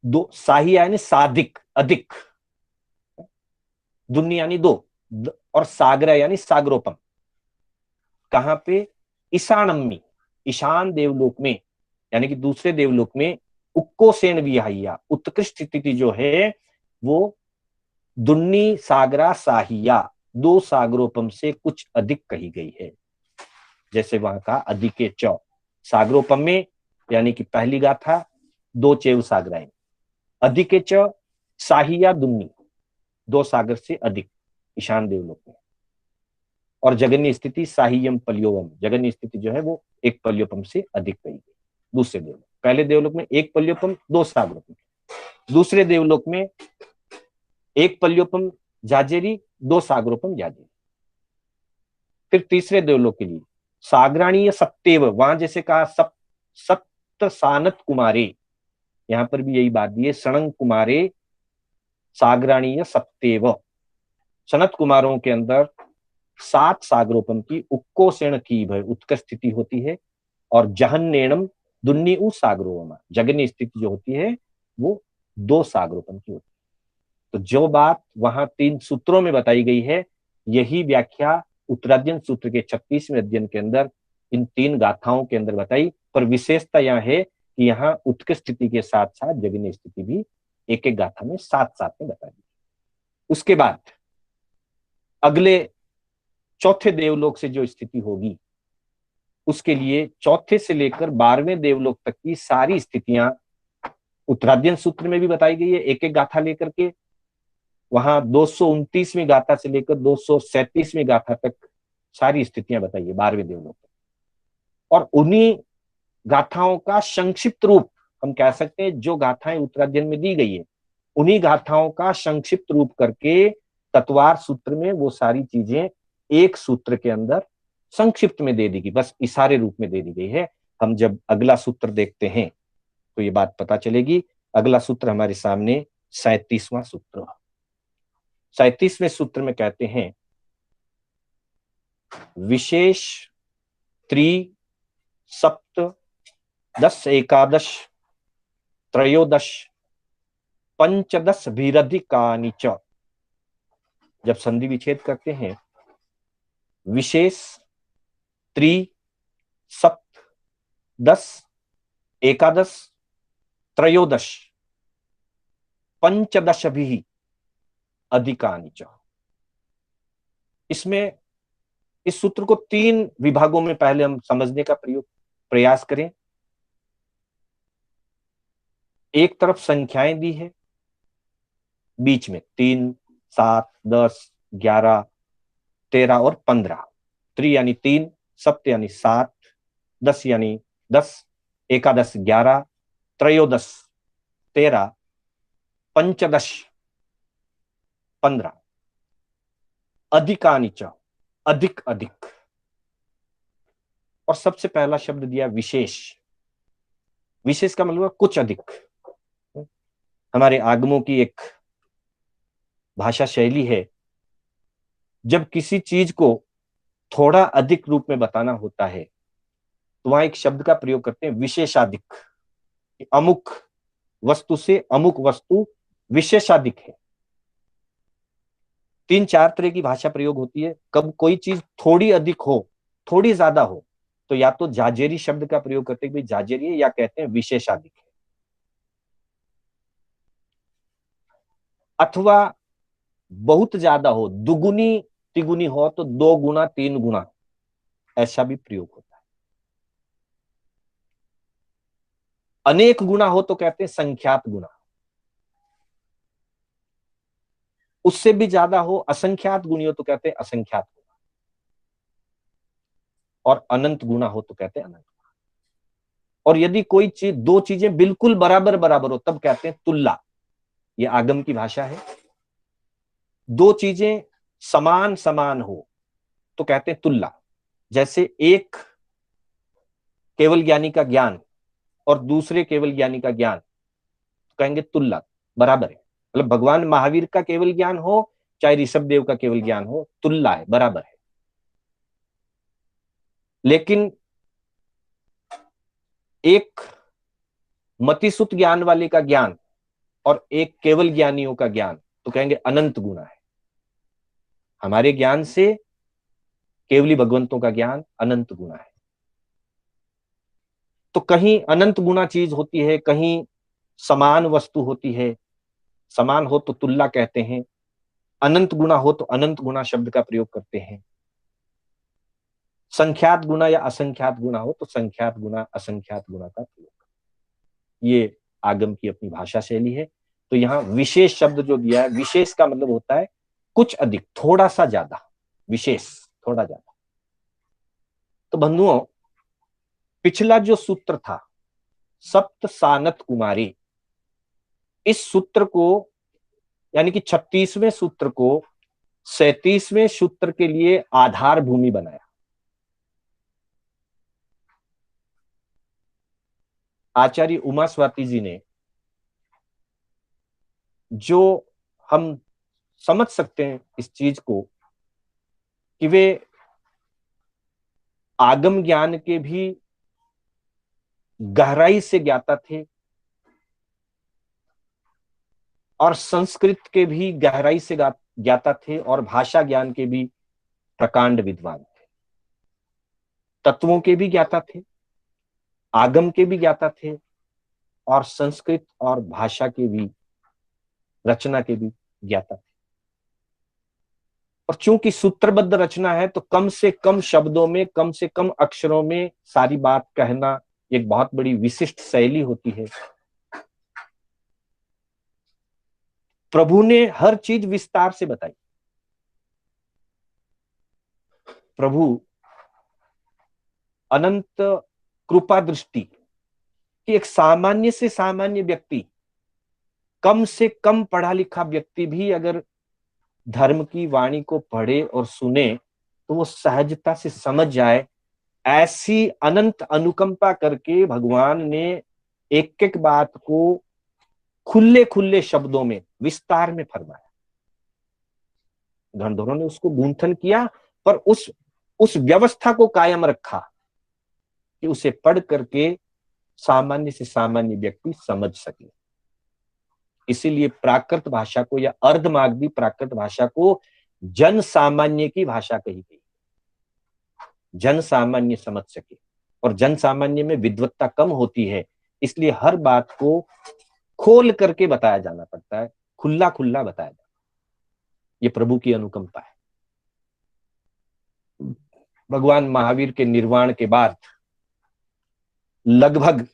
2 साहिया यानी साधिक अधिक, दुन्नी यानी 2, और सागरा यानी सागरोपम। कहां पे? ईशानम्मी ईशान देवलोक में यानी कि दूसरे देवलोक में उक्कोसेन विहाइया उत्कृष्ट स्थिति जो है वो दुन्नी सागरा साहिया 2 सागरोपम से कुछ अधिक कही गई है। जैसे वहां का अधिके च सागरोपम में यानी कि पहली गाथा 2 चेव सागराएं, अधिके च साहिया दुन्नी 2 सागर से अधिक ईशान देवलोक में, और जगन्य स्थिति साहियम पल्योवम जगन्य स्थिति जो है वो एक पल्योपम से अधिक कही गई दूसरे देवलोक। पहले देवलोक में एक पल्योपम 2 सागरोपम, दूसरे देवलोक में एक पल्योपम जाजेरी 2 सागरोपम जाजेरी। फिर तीसरे देवलोक के लिए सागराणीय सप्तेव, वहां जैसे कहा सप्त सानत कुमारे, यहां पर भी यही बात दी है, सणंग कुमारे सागराणीय सप्तेव, सनत कुमारों के अंदर 7 सागरोपम की उक्कोसेण की उत्कृष्ट स्थिति होती है, और जहन्नेणम दुन्नी उ सागरोवमा जगन्य स्थिति जो होती है वो 2 सागरोपम की होती है। तो जो बात वहां 3 सूत्रों में बताई गई है यही व्याख्या उत्तराध्ययन सूत्र के 36वें अध्ययन के अंदर इन 3 गाथाओं के अंदर बताई। पर विशेषता यह है कि यहाँ उत्कृष्ट स्थिति के साथ साथ जगन्य स्थिति भी एक एक गाथा में साथ साथ में बता दी। उसके बाद अगले चौथे देवलोक से जो स्थिति होगी उसके लिए चौथे से लेकर 12वें देवलोक तक की सारी स्थितियां उत्तराध्ययन सूत्र में भी बताई गई है एक एक गाथा लेकर के। वहां 229वीं गाथा से लेकर 237वीं गाथा तक सारी स्थितियां बताइए 12वें देवलोक तक, और उन्हीं गाथाओं का संक्षिप्त रूप हम कह सकते हैं, जो गाथाएं उत्तराध्ययन में दी गई है उन्हीं गाथाओं का संक्षिप्त रूप करके तत्वार सूत्र में वो सारी चीजें एक सूत्र के अंदर संक्षिप्त में दे दी गई, बस इशारे रूप में दे दी गई है। हम जब अगला सूत्र देखते हैं तो ये बात पता चलेगी। अगला सूत्र हमारे सामने 37वां सूत्र। 37वें सूत्र में कहते हैं विशेष त्रि सप्त 10 एकादश त्रयोदश पंचदश भीरधिकानि च। जब संधि विच्छेद करते हैं विशेष त्रि सप्त 10 एकादश त्रयोदश पंचदश भी अधिकानि च। इसमें इस सूत्र को 3 विभागों में पहले हम समझने का प्रयास करें। एक तरफ संख्याएं दी है, बीच में 3 7, 10, 11, 13 और 15। त्रि यानी 3, सप्त यानी 7, 10 यानी 10, एकादश 11, त्रयोदश 13, पंचदश 15, अधिकानि च अधिक अधिक। और सबसे पहला शब्द दिया विशेष। विशेष का मतलब कुछ अधिक। हमारे आगमों की एक भाषा शैली है, जब किसी चीज को थोड़ा अधिक रूप में बताना होता है तो वहां एक शब्द का प्रयोग करते हैं विशेषाधिक। अमुक वस्तु से अमुक वस्तु विशेषाधिक है। 3-4 तरह की भाषा प्रयोग होती है। कब कोई चीज थोड़ी अधिक हो, थोड़ी ज्यादा हो, तो या तो जाजेरी शब्द का प्रयोग करते हैं भाई जाजेरी है, या कहते हैं विशेषाधिक है। अथवा बहुत ज्यादा हो, दुगुनी तिगुनी हो तो 2 गुना 3 गुना, ऐसा भी प्रयोग होता है। अनेक गुना हो तो कहते हैं संख्यात गुना। उससे भी ज्यादा हो, असंख्यात गुणी हो तो कहते हैं असंख्यात गुना। और अनंत गुना हो तो कहते हैं अनंत गुना। और यदि कोई चीज, दो चीजें बिल्कुल बराबर बराबर हो तब कहते हैं तुल्ला। ये आगम की भाषा है। दो चीजें समान समान हो तो कहते हैं तुल्ला। जैसे एक केवल ज्ञानी का ज्ञान और दूसरे केवल ज्ञानी का ज्ञान, तो कहेंगे तुल्ला, बराबर है। मतलब भगवान महावीर का केवल ज्ञान हो चाहे ऋषभ देव का केवल ज्ञान हो, तुल्ला है, बराबर है। लेकिन एक मतिसुत ज्ञान वाले का ज्ञान और एक केवल ज्ञानियों का ज्ञान, तो कहेंगे अनंत गुना है। हमारे ज्ञान से केवली भगवंतों का ज्ञान अनंत गुना है। तो कहीं अनंत गुना चीज होती है, कहीं समान वस्तु होती है। समान हो तो तुल्ला कहते हैं, अनंत गुना हो तो अनंत गुना शब्द का प्रयोग करते हैं। संख्यात गुना या असंख्यात गुना हो तो संख्यात गुना असंख्यात गुना का प्रयोग। ये आगम की अपनी भाषा शैली है। तो यहाँ विशेष शब्द जो दिया है, विशेष का मतलब होता है कुछ अधिक, थोड़ा सा ज्यादा। विशेष थोड़ा ज्यादा। तो बंधुओं, पिछला जो सूत्र था सप्त सानत कुमारी, इस सूत्र को यानी कि 36वें सूत्र को 37वें सूत्र के लिए आधार भूमि बनाया। आचार्य उमा स्वाति जी ने, जो हम समझ सकते हैं इस चीज को कि वे आगम ज्ञान के भी गहराई से ज्ञाता थे और संस्कृत के भी गहराई से ज्ञाता थे और भाषा ज्ञान के भी प्रकांड विद्वान थे। तत्वों के भी ज्ञाता थे, आगम के भी ज्ञाता थे और संस्कृत और भाषा के भी, रचना के भी ज्ञाता थे। और चूंकि सूत्रबद्ध रचना है तो कम से कम शब्दों में, कम से कम अक्षरों में सारी बात कहना एक बहुत बड़ी विशिष्ट शैली होती है। प्रभु ने हर चीज विस्तार से बताई। प्रभु अनंत कृपा दृष्टि कि एक सामान्य से सामान्य व्यक्ति, कम से कम पढ़ा लिखा व्यक्ति भी अगर धर्म की वाणी को पढ़े और सुने तो वो सहजता से समझ जाए। ऐसी अनंत अनुकंपा करके भगवान ने एक एक बात को खुले खुले शब्दों में विस्तार में फरमाया। धर्मधरों ने उसको गुंथन किया, पर उस व्यवस्था को कायम रखा कि उसे पढ़ करके सामान्य से सामान्य व्यक्ति समझ सके। इसीलिए प्राकृत भाषा को या अर्धमागधी प्राकृत भाषा को जन सामान्य की भाषा कही गई। जन सामान्य समझ सके, और जन सामान्य में विद्वत्ता कम होती है, इसलिए हर बात को खोल करके बताया जाना पड़ता है, खुला खुला बताया जाना। ये प्रभु की अनुकंपा है। भगवान महावीर के निर्वाण के बाद लगभग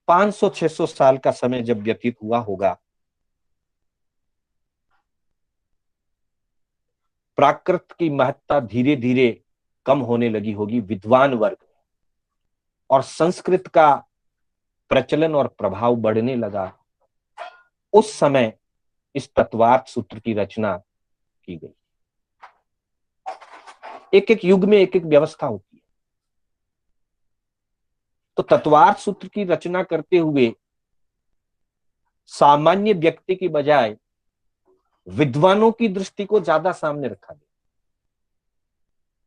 500-600 साल का समय जब व्यतीत हुआ होगा, प्राकृत की महत्ता धीरे धीरे कम होने लगी होगी विद्वान वर्ग में, और संस्कृत का प्रचलन और प्रभाव बढ़ने लगा, उस समय इस तत्वार्थ सूत्र की रचना की गई। एक एक युग में एक एक व्यवस्था होती है। तो तत्वार्थ सूत्र की रचना करते हुए सामान्य व्यक्ति की बजाय विद्वानों की दृष्टि को ज्यादा सामने रखा गया।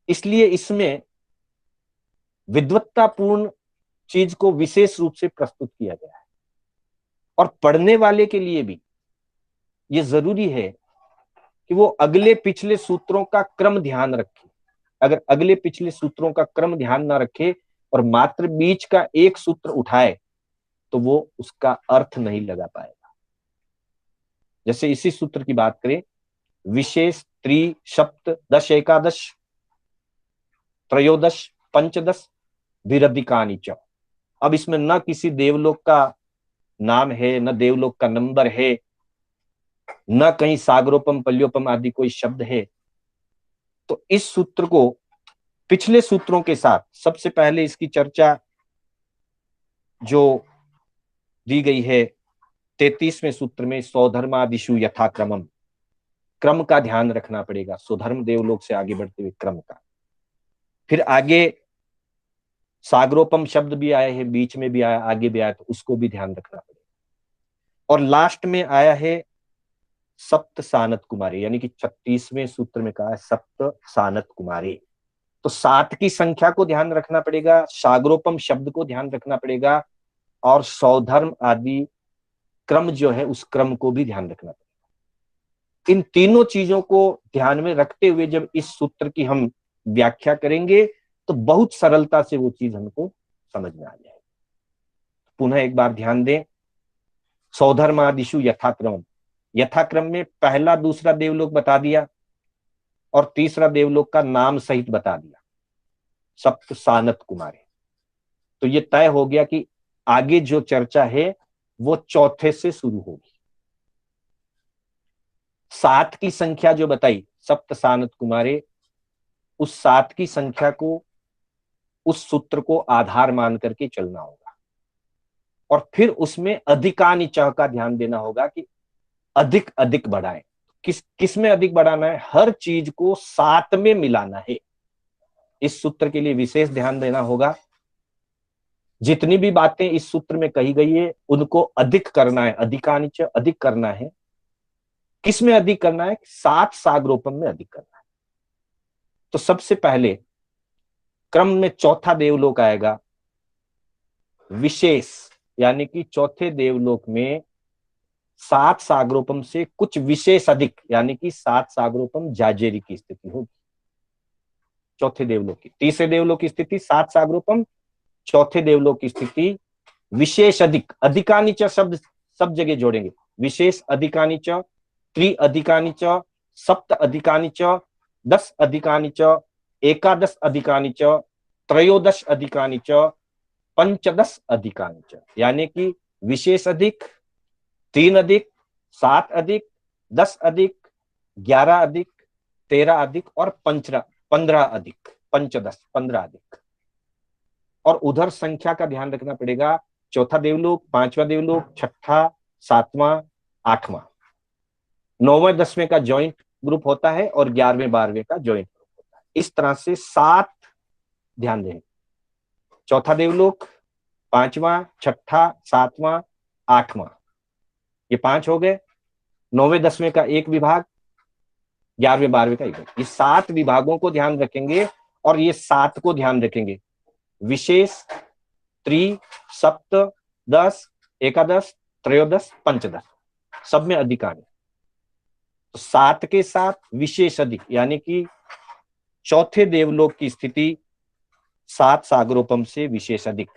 इसलिए इसमें विद्वत्तापूर्ण चीज को विशेष रूप से प्रस्तुत किया गया है। और पढ़ने वाले के लिए भी यह जरूरी है कि वो अगले पिछले सूत्रों का क्रम ध्यान रखे। अगर अगले पिछले सूत्रों का क्रम ध्यान ना रखे और मात्र बीच का एक सूत्र उठाए तो वो उसका अर्थ नहीं लगा पाएगा। जैसे इसी सूत्र की बात करें, विशेष त्रि सप्त दश एकादश त्रयोदश पंचदश विरधिकानि च। अब इसमें न किसी देवलोक का नाम है, न देवलोक का नंबर है, न कहीं सागरोपम पल्योपम आदि कोई शब्द है। तो इस सूत्र को पिछले सूत्रों के साथ सबसे पहले इसकी चर्चा जो दी गई है 33वें सूत्र में, स्वधर्मादिषु यथाक्रमम, क्रम का ध्यान रखना पड़ेगा, स्वधर्म देवलोक से आगे बढ़ते हुए क्रम का। फिर आगे सागरोपम शब्द भी आया है, बीच में भी आया, आगे भी आया, तो उसको भी ध्यान रखना पड़ेगा। और लास्ट में आया है सप्त सानत कुमारी, यानी कि 36वें सूत्र में कहा है सप्त सानत कुमारी। तो 7 की संख्या को ध्यान रखना पड़ेगा, सागरोपम शब्द को ध्यान रखना पड़ेगा, और सौधर्म आदि क्रम जो है उस क्रम को भी ध्यान रखना पड़ेगा। इन तीनों चीजों को ध्यान में रखते हुए जब इस सूत्र की हम व्याख्या करेंगे तो बहुत सरलता से वो चीज हमको समझ में आ जाएगी। पुनः एक बार ध्यान दें, सौधर्मादिषु यथाक्रम, यथाक्रम में पहला दूसरा देवलोक बता दिया और तीसरा देवलोक का नाम सहित बता दिया, सप्त सानत कुमारी। तो ये तय हो गया कि आगे जो चर्चा है वो चौथे से शुरू होगी। 7 की संख्या जो बताई सप्त सानत कुमारी, उस 7 की संख्या को, उस सूत्र को आधार मान करके चलना होगा। और फिर उसमें अधिकानि च का ध्यान देना होगा कि अधिक अधिक बढ़ाएं। किस में अधिक बढ़ाना है? हर चीज को 7 में मिलाना है। इस सूत्र के लिए विशेष ध्यान देना होगा। जितनी भी बातें इस सूत्र में कही गई है उनको अधिक करना है, अधिकानि च अधिक करना है। किस में अधिक करना है? 7 सागरोपम में अधिक करना है। तो सबसे पहले क्रम में चौथा देवलोक आएगा विशेष, यानी कि चौथे देवलोक में 7 सागरोपम से कुछ विशेष अधिक, यानी कि 7 सागरोपम जाजेरी की स्थिति होगी चौथे देवलोक की। तीसरे देवलोक की स्थिति 7 सागरोपम, चौथे देवलोक की स्थिति विशेष अधिक। अधिकानि च शब्द सब जगह जोड़ेंगे, विशेष अधिकानि च, त्रि अधिकानि च, सप्त अधिकानि च, 10 अधिकानि च, एकादश अधिकानि च, त्रयोदश अधिकानि च, पंचदश अधिकानि च। यानी कि विशेष अधिक, 3 अधिक, 7 अधिक, 10 अधिक, 11 अधिक, 13 अधिक और 15 अधिक, पंचदश 15 अधिक। और उधर संख्या का ध्यान रखना पड़ेगा, चौथा देवलोक, पांचवा देवलोक, छठा, सातवां, आठवां, 9वें 10वें का ज्वाइंट ग्रुप होता है और 11वें 12वें का ज्वाइंट ग्रुप होता है। इस तरह से 7 ध्यान दें, चौथा देवलोक, पांचवा, छठा, सातवां, आठवां, ये 5 हो गए। 9वें 10वें का एक विभाग, 11वें 12वें का एक विभाग। ये 7 विभागों को ध्यान रखेंगे और ये 7 को ध्यान रखेंगे, विशेष, त्रि, सप्त, 10, एकादश, त्रयोदश, पंचदश, सब में अधिकानि। तो 7 के साथ विशेष अधिक, यानी कि चौथे देवलोक की स्थिति 7 सागरोपम से विशेष अधिक।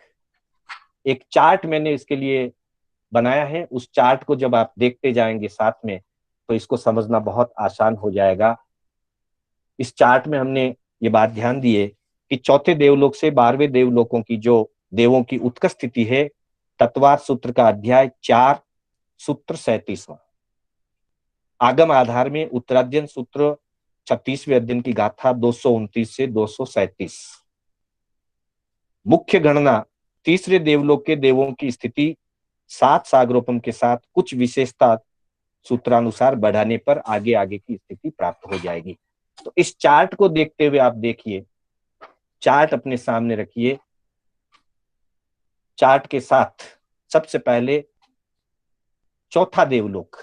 एक चार्ट मैंने इसके लिए बनाया है, उस चार्ट को जब आप देखते जाएंगे साथ में तो इसको समझना बहुत आसान हो जाएगा। इस चार्ट में हमने ये बात ध्यान दी है कि चौथे देवलोक से 12वें देवलोकों की जो देवों की उत्कर्ष स्थिति है, तत्वार्थ सूत्र का अध्याय 4, सूत्र 37वां। आगम आधार में उत्तराध्ययन सूत्र 36वें अध्ययन की गाथा 229 से 237। मुख्य गणना तीसरे देवलोक के देवों की स्थिति 7 सागरोपम के साथ कुछ विशेषता सूत्रानुसार बढ़ाने पर आगे आगे की स्थिति प्राप्त हो जाएगी। तो इस चार्ट को देखते हुए आप देखिए, चार्ट अपने सामने रखिए। चार्ट के साथ सबसे पहले चौथा देवलोक,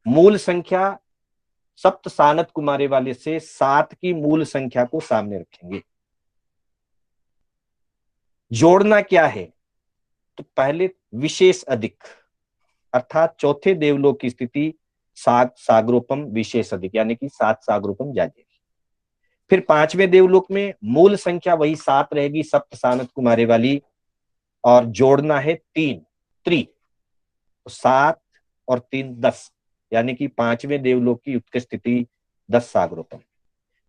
मूल संख्या सप्त सानत कुमारे वाले से 7 की मूल संख्या को सामने रखेंगे। जोड़ना क्या है? तो पहले विशेष अधिक, अर्थात चौथे देवलोक की स्थिति सागरोपम विशेष अधिक, यानी कि 7 सागरोपम जाजेगी। फिर 5वें देवलोक में मूल संख्या वही 7 रहेगी, सप्त सानत कुमारे वाली, और जोड़ना है 3 3, 7 और 3 10, यानी कि 5वें देवलोक की उत्कृष्ट स्थिति 10 सागरोपम।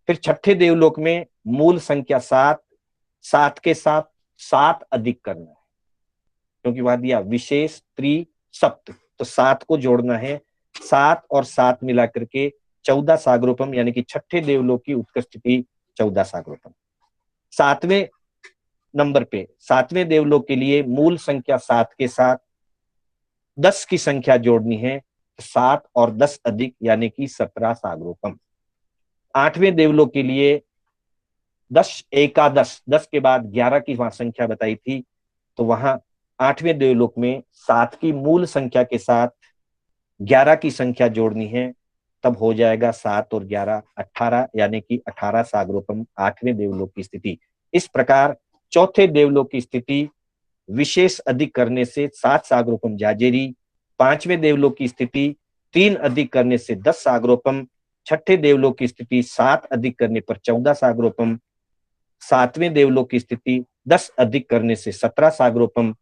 फिर 6ठे देवलोक में मूल संख्या 7, 7 के साथ 7 अधिक करना है, क्योंकि वहां दिया विशेष त्रि सप्त, तो 7 को जोड़ना है, 7 और 7 मिलाकर के 14 सागरोपम, यानी कि 6ठे देवलोक की उत्कृष्ट स्थिति 14 सागरोपम। 7वें नंबर पे 7वें देवलोक के लिए मूल संख्या 7 के साथ 10 की संख्या जोड़नी है, 7 और 10 अधिक, यानी कि 17 सागरोपम। 8वें देवलोक के लिए 10 एकादश, 10 के बाद 11 की वहां संख्या बताई थी, तो वहां 8वें देवलोक में 7 की मूल संख्या के साथ 11 की संख्या जोड़नी है, तब हो जाएगा 7 और 11 18, यानी कि 18 सागरोपम 8वें देवलोक की स्थिति। इस प्रकार चौथे देवलोक की स्थिति विशेष अधिक करने से 7 सागरोपम जाजेरी, 5वें देवलोक की स्थिति 3 अधिक करने से 10 सागरोपम, 6ठे देवलोक की स्थिति 7 अधिक करने पर 14 सागरोपम, 7वें देवलोक की स्थिति 10 अधिक करने से 17 सागरोपम,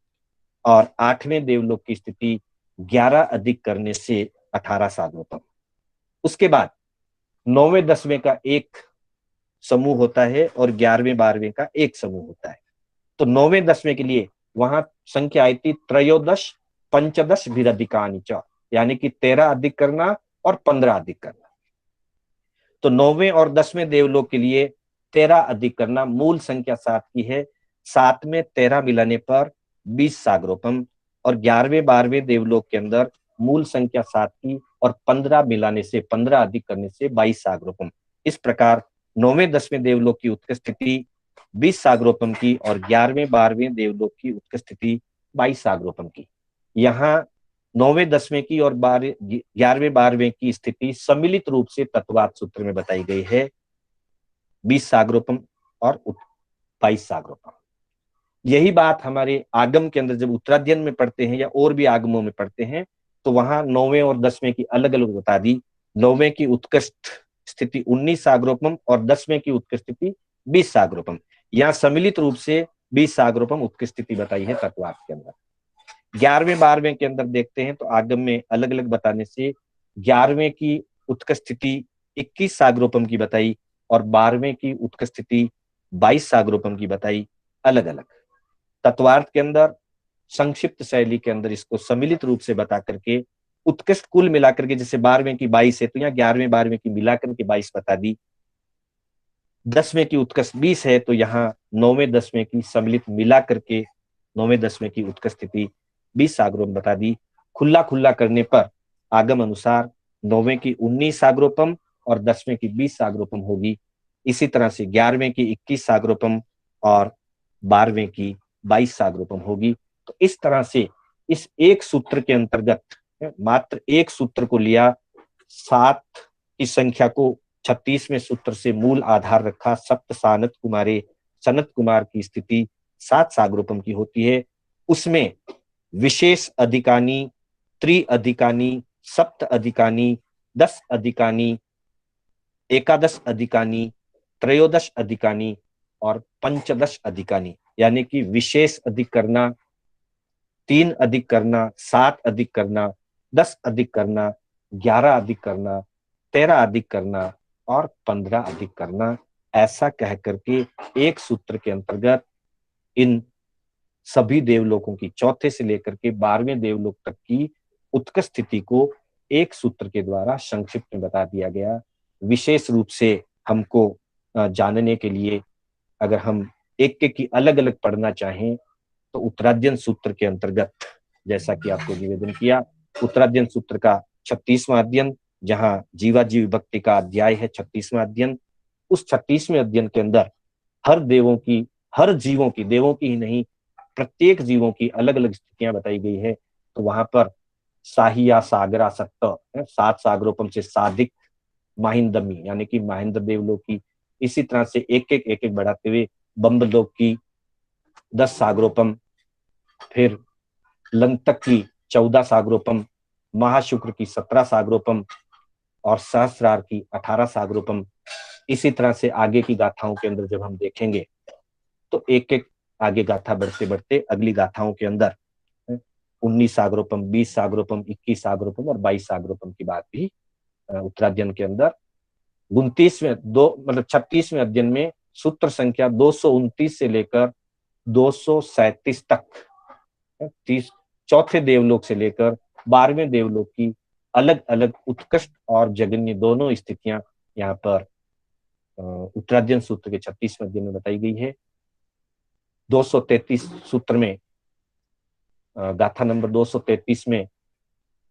और 8वें देवलोक की स्थिति 11 अधिक करने से 18 सागरोपम। उसके बाद 9वें 10वें का एक समूह होता है और 11वें 12वें का एक समूह होता है। तो 9वें 10वें के लिए वहां संख्या आई थी त्रयोदश पंचदश भिरधिकानि च, यानी कि 13 अधिक करना और 15 अधिक करना। तो 9वें और 10वें देवलोक के लिए 13 अधिक करना, मूल संख्या 7 की है, 7 में 13 मिलाने पर 20 सागरोपम, और 11वें 12वें देवलोक के अंदर मूल संख्या 7 की और 15 मिलाने से 15 अधिक करने से 22 सागरोपम। इस प्रकार 9वें 10वें देवलोक की उत्कृष्ट स्थिति 20 सागरोपम की और 11वें 12वें देवलोक की उत्कृष्ट स्थिति 22 सागरोपम की। यहाँ 9वें 10वें की और 11वें 12वें की स्थिति सम्मिलित रूप से तत्वार्थ सूत्र में बताई गई है, 20 सागरोपम और 22 सागरोपम। यही बात हमारे आगम के अंदर जब उत्तराध्ययन में पढ़ते हैं या और भी आगमों में पढ़ते हैं, तो वहां 9वें और 10वें की अलग अलग बता दी। 9वें की उत्कृष्ट स्थिति 19 सागरोपम और 10वें की उत्कृष्ट स्थिति 20 सागरोपम। यहाँ सम्मिलित रूप से 20 सागरोपम उत्कृष्ट स्थिति बताई है तत्वार्थ के अंदर। 11वें 12वें के अंदर देखते हैं तो आगम में अलग अलग बताने से 11वें की उत्कृष्ट स्थिति 21 सागरोपम की बताई और 12वें की उत्कृष्ट स्थिति 22 सागरोपम की बताई अलग अलग। तत्वार्थ के अंदर संक्षिप्त शैली के अंदर इसको सम्मिलित रूप से बता करके उत्कृष्ट कुल मिलाकर के, जैसे 12वें की 22 है तो यहाँ 11वें 12वें की मिलाकर के 22 बता दी। 10वें की उत्कृष्ट 20 है तो यहाँ 9वें 10वें की सम्मिलित मिलाकर के 9वें 10वें की उत्कृष्ट स्थिति 20 सागरोपम बता दी। खुला खुला करने पर आगम अनुसार 9वें की 19 सागरोपम और 10वें की 20 सागरोपम होगी। इसी तरह से 11वें की 21 सागरोपम और 12वें की 22 सागरोपम होगी। तो इस तरह से इस एक सूत्र के अंतर्गत, मात्र एक सूत्र को लिया, 7 की संख्या को 36वें सूत्र से मूल आधार रखा, सप्त सानत कुमारे सनत कुमार की स्थिति 7 सागरोपम की होती है। उसमें विशेष अधिकानी, त्रि अधिकानी, सप्त अधिकानी, 10 अधिकानी, एकादश अधिकानी, त्रयोदश अधिकानी और पंचदश अधिकानी, यानी कि विशेष अधिक करना, 3 अधिक करना, 7 अधिक करना, 10 अधिक करना, 11 अधिक करना, 13 अधिक करना और 15 अधिक करना, ऐसा कह करके एक सूत्र के अंतर्गत इन सभी देवलोकों की चौथे से लेकर के 12वें देवलोक तक की उत्कृष्ट स्थिति को एक सूत्र के द्वारा संक्षिप्त में बता दिया गया। विशेष रूप से हमको जानने के लिए अगर हम एक एक की अलग अलग पढ़ना चाहें तो उत्तराध्ययन सूत्र के अंतर्गत, जैसा कि आपको निवेदन किया, उत्तराध्ययन सूत्र का 36वां अध्ययन, जहां जीवाजीव विभक्ति का अध्याय है 36वां अध्ययन, उस 36वें अध्ययन के अंदर हर देवों की, हर जीवों की, देवों की ही नहीं, प्रत्येक जीवों की अलग अलग स्थितियां बताई गई है। तो वहां पर साहिया सागरा सत्त, 7 सागरोपम से साधिक माहिंदमी यानी कि महेंद्र देवलोक की, इसी तरह से एक एक बढ़ाते हुए बम्बलोक की 10 सागरोपम, फिर लंतक की 14 सागरोपम, महाशुक्र की 17 सागरोपम और सहस्रार की 18 सागरोपम। इसी तरह से आगे की गाथाओं के अंदर जब हम देखेंगे तो एक एक आगे गाथा बढ़ते बढ़ते अगली गाथाओं के अंदर 19 सागरोपम, 20 सागरोपम, 21 सागरोपम और 22 सागरोपम की बात भी उत्तराध्ययन के अंदर 36वें अध्ययन में सूत्र संख्या 229 से लेकर 237 तक 30 चौथे देवलोक से लेकर 12वें देवलोक की अलग अलग उत्कृष्ट और जघन्य दोनों स्थितियां यहाँ पर उत्तराध्ययन सूत्र के 36वें अध्ययन में बताई गई है। 233 सूत्र में, गाथा नंबर 233 में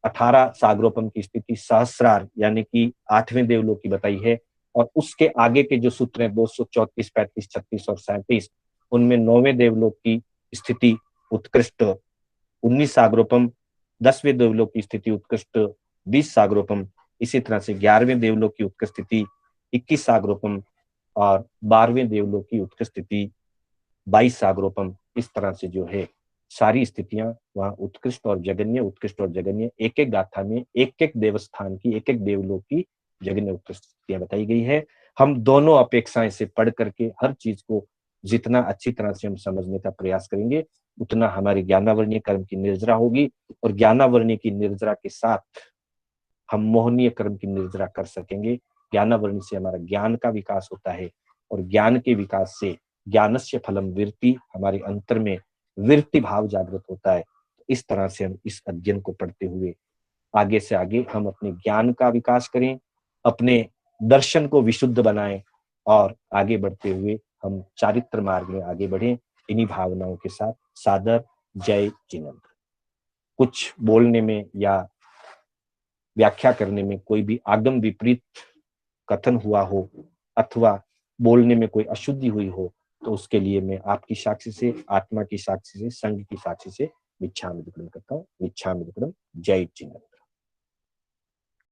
18 सागरोपम की स्थिति सहस्रार यानी कि 8वें देवलोक की बताई है, और उसके आगे के जो सूत्र हैं 234, 35, 36 और 37, उनमें 9वें देवलोक की स्थिति उत्कृष्ट 19 सागरोपम, 10वें देवलोक की स्थिति उत्कृष्ट 20 सागरोपम, इसी तरह से 11वें देवलोक की उत्कृष्ट स्थिति 21 सागरोपम और 12वें देवलोक की उत्कृष्ट स्थिति 22 सागरोपम। इस तरह से जो है सारी स्थितियां वहां उत्कृष्ट और जगन्य एक एक गाथा में एक एक देवस्थान की, एक एक देवलोक की जगन्य उत्कृष्ट स्थितियां बताई गई है। हम दोनों अपेक्षाएं से पढ़ करके हर चीज को जितना अच्छी तरह से हम समझने का प्रयास करेंगे, उतना हमारी ज्ञानावरणीय कर्म की निर्जरा होगी, और ज्ञानावरणीय की निर्जरा के साथ हम मोहनीय कर्म की निर्जरा कर सकेंगे। ज्ञानावरणीय से हमारा ज्ञान का विकास होता है, और ज्ञान के विकास से ज्ञानस्य फलम विरति, हमारे अंतर में विरति भाव जागृत होता है। इस तरह से हम इस अध्ययन को पढ़ते हुए आगे से आगे हम अपने ज्ञान का विकास करें, अपने दर्शन को विशुद्ध बनाएं, और आगे बढ़ते हुए हम चारित्र मार्ग में आगे बढ़ें। इन्हीं भावनाओं के साथ सादर जय जिनेंद्र। कुछ बोलने में या व्याख्या करने में कोई भी आगम विपरीत कथन हुआ हो अथवा बोलने में कोई अशुद्धि हुई हो, तो उसके लिए मैं आपकी साक्षी से, आत्मा की साक्षी से, संघ की साक्षी से मिच्छामि दुक्कडम करता हूँ। मिच्छामि दुक्कडम। जय जिनेंद्र।